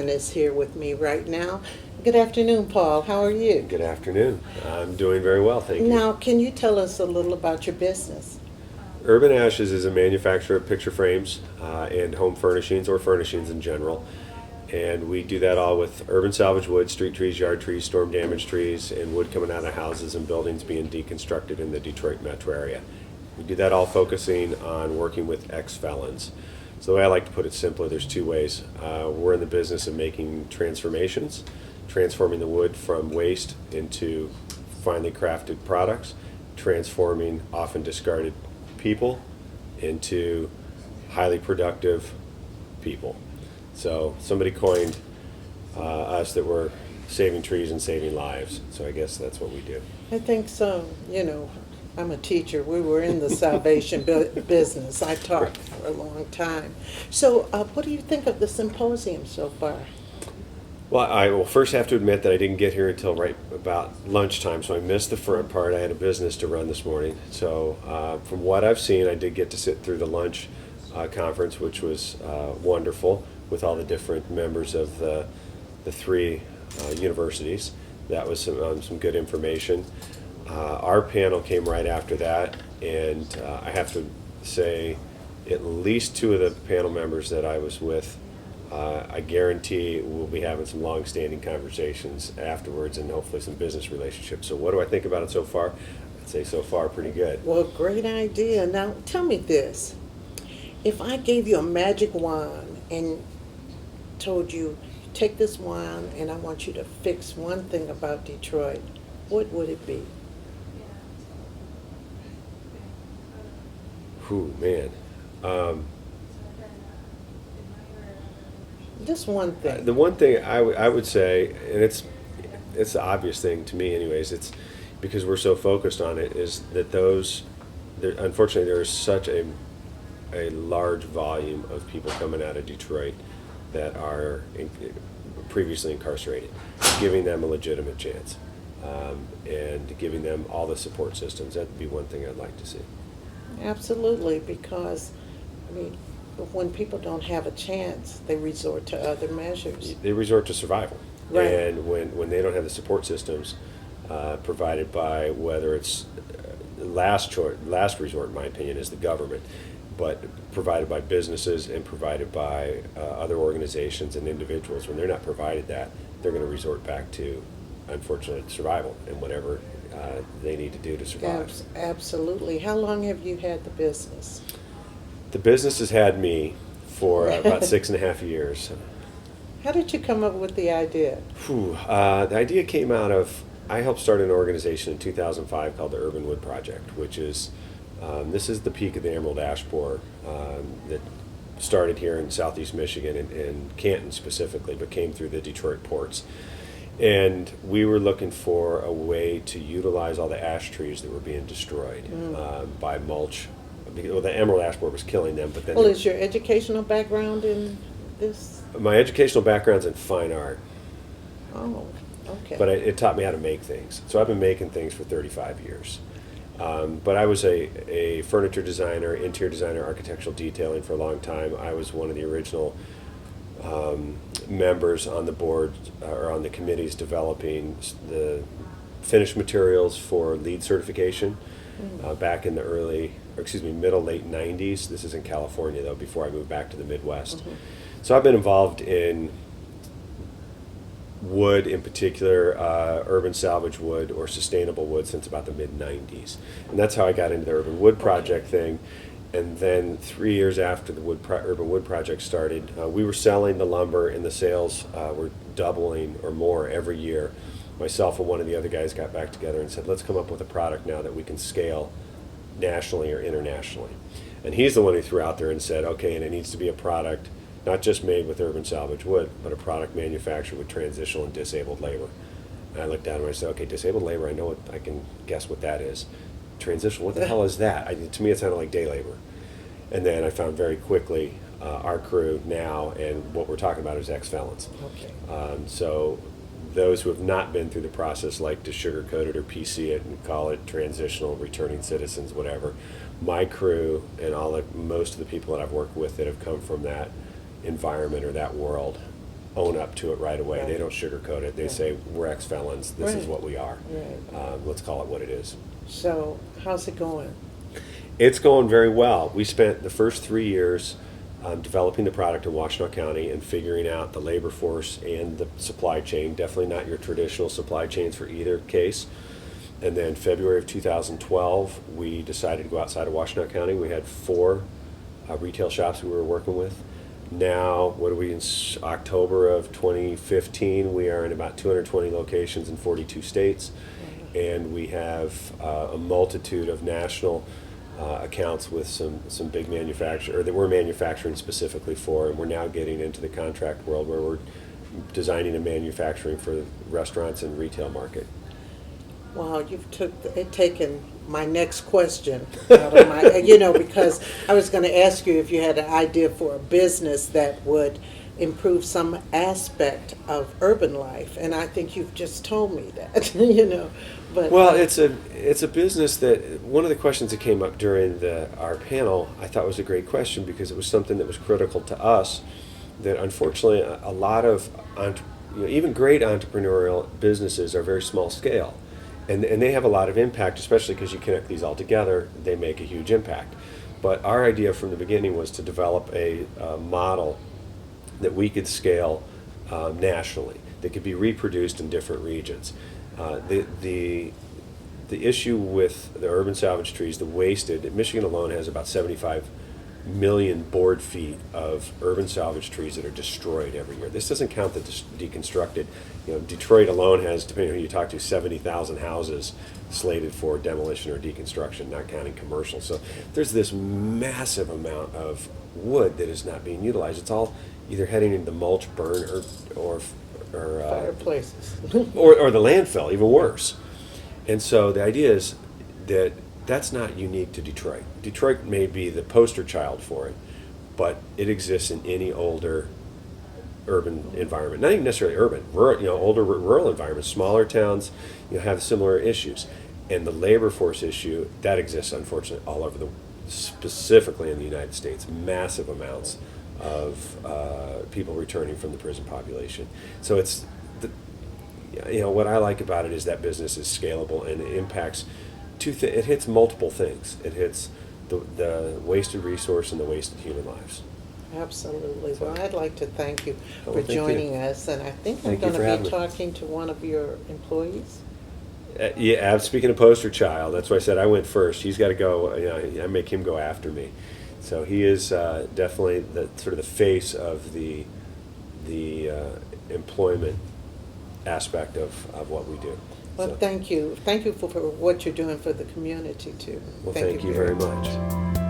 Perryman is here with me right now. Good afternoon, Paul. How are you? Good afternoon. I'm doing very well, thank you. Now, can you tell us a little about your business? Urban Ashes is a manufacturer of picture frames and home furnishings or furnishings in general. And we do that all with urban salvage wood, street trees, yard trees, storm damaged trees, and wood coming out of houses and buildings being deconstructed in the Detroit metro area. We do that all focusing on working with ex-felons. So the way I like to put it simply, there's two ways. We're in the business of making transformations, transforming the wood from waste into finely crafted products, transforming often discarded people into highly productive people. So somebody coined us that we're saving trees and saving lives. So I guess that's what we do. I think so. You know, I'm a teacher. We were in the salvation business. I taught for a long time. So what do you think of the symposium so far? Well, I will first have to admit that I didn't get here until right about lunchtime, so I missed the front part. I had a business to run this morning. So from what I've seen, I did get to sit through the lunch conference, which was wonderful, with all the different members of the three universities. That was some good information. Our panel came right after that, and I have to say at least two of the panel members that I was with, I guarantee we'll be having some long-standing conversations afterwards and hopefully some business relationships. So what do I think about it so far? I'd say so far pretty good. Well, great idea. Now, tell me this. If I gave you a magic wand and told you, take this wand and I want you to fix one thing about Detroit, what would it be? Whew, man. Just one thing. The one thing I would say, and it's the obvious thing to me anyways, it's because we're so focused on it, is that unfortunately there is such a large volume of people coming out of Detroit that are previously incarcerated, giving them a legitimate chance and giving them all the support systems. That'd be one thing I'd like to see. Absolutely, because, I mean, when people don't have a chance, they resort to other measures. They resort to survival. Right. And when they don't have the support systems provided by, whether it's last resort, in my opinion, is the government, but provided by businesses and provided by other organizations and individuals, when they're not provided that, they're going to resort back to, unfortunately, survival and whatever they need to do to survive. Absolutely. How long have you had the business? The business has had me for about 6.5 years. How did you come up with the idea? The idea came out of, I helped start an organization in 2005 called the Urban Wood Project, which is, this is the peak of the Emerald Ash Borer that started here in southeast Michigan and Canton specifically, but came through the Detroit ports. And we were looking for a way to utilize all the ash trees that were being destroyed by mulch. Well, the emerald ash borer was killing them, but then... Well, is your educational background in this? My educational background's in fine art. Oh, okay. But it taught me how to make things. So I've been making things for 35 years. But I was a furniture designer, interior designer, architectural detailing for a long time. I was one of the original members on the board or on the committees developing the finished materials for LEED certification back in the middle, late 90s. This is in California, though, before I moved back to the Midwest. Mm-hmm. So I've been involved in wood, in particular, urban salvage wood or sustainable wood, since about the mid-90s. And that's how I got into the Urban Wood Project thing. And then 3 years after the Urban Wood Project started, we were selling the lumber, and the sales were doubling or more every year. Myself and one of the other guys got back together and said, let's come up with a product now that we can scale nationally or internationally. And he's the one who threw out there and said, okay, and it needs to be a product not just made with urban salvage wood, but a product manufactured with transitional and disabled labor. And I looked down and I said, okay, disabled labor, I can guess what that is. Transitional, what the hell is that? To me, it sounded like day labor. And then I found very quickly our crew now, and what we're talking about is ex-felons. Okay. So those who have not been through the process like to sugarcoat it or PC it and call it transitional, returning citizens, whatever. My crew and most of the people that I've worked with that have come from that environment or that world own up to it right away. Right. They don't sugarcoat it. They Right. say, we're ex-felons. This is Right. what we are. Right. Let's call it what it is. So, how's it going? It's going very well. We spent the first 3 years developing the product in Washtenaw County and figuring out the labor force and the supply chain. Definitely not your traditional supply chains for either case. And then February of 2012, we decided to go outside of Washtenaw County. We had 4 retail shops we were working with. Now, what are we in October of 2015? We are in about 220 locations in 42 states. And we have a multitude of national accounts with some big manufacturers that we're manufacturing specifically for, and we're now getting into the contract world where we're designing and manufacturing for restaurants and retail market. Wow, you've taken my next question out of my, because I was going to ask you if you had an idea for a business that would improve some aspect of urban life, and I think you've just told me that, But Well, it's a business that one of the questions that came up during our panel I thought was a great question because it was something that was critical to us. That unfortunately a lot of even great entrepreneurial businesses are very small scale, and they have a lot of impact, especially because you connect these all together. They make a huge impact. But our idea from the beginning was to develop a model that we could scale nationally, that could be reproduced in different regions. The issue with the urban salvage trees, the wasted, Michigan alone has about 75 million board feet of urban salvage trees that are destroyed every year. This doesn't count the deconstructed. Detroit alone has, depending on who you talk to, 70,000 houses slated for demolition or deconstruction, not counting commercial. So there's this massive amount of wood that is not being utilized. It's all either heading into mulch, burn, or fireplaces. or the landfill, even worse. And so the idea is that that's not unique to Detroit. Detroit may be the poster child for it, but it exists in any older urban environment. Not even necessarily urban, rural, older rural environments, smaller towns, have similar issues. And the labor force issue, that exists, unfortunately, all over specifically in the United States, massive amounts of people returning from the prison population. So it's, what I like about it is that business is scalable and it impacts it hits multiple things. It hits the wasted resource and the wasted human lives. Absolutely. Well, I'd like to thank you for thank you. joining us, and I think I'm Thank you going for to having be me. talking to one of your employees. Yeah, speaking of poster child, that's why I said I went first. He's got to go. I make him go after me. So he is definitely the sort of the face of the employment aspect of what we do. Well, So, thank you. Thank you for what you're doing for the community, too. well, thank you very much.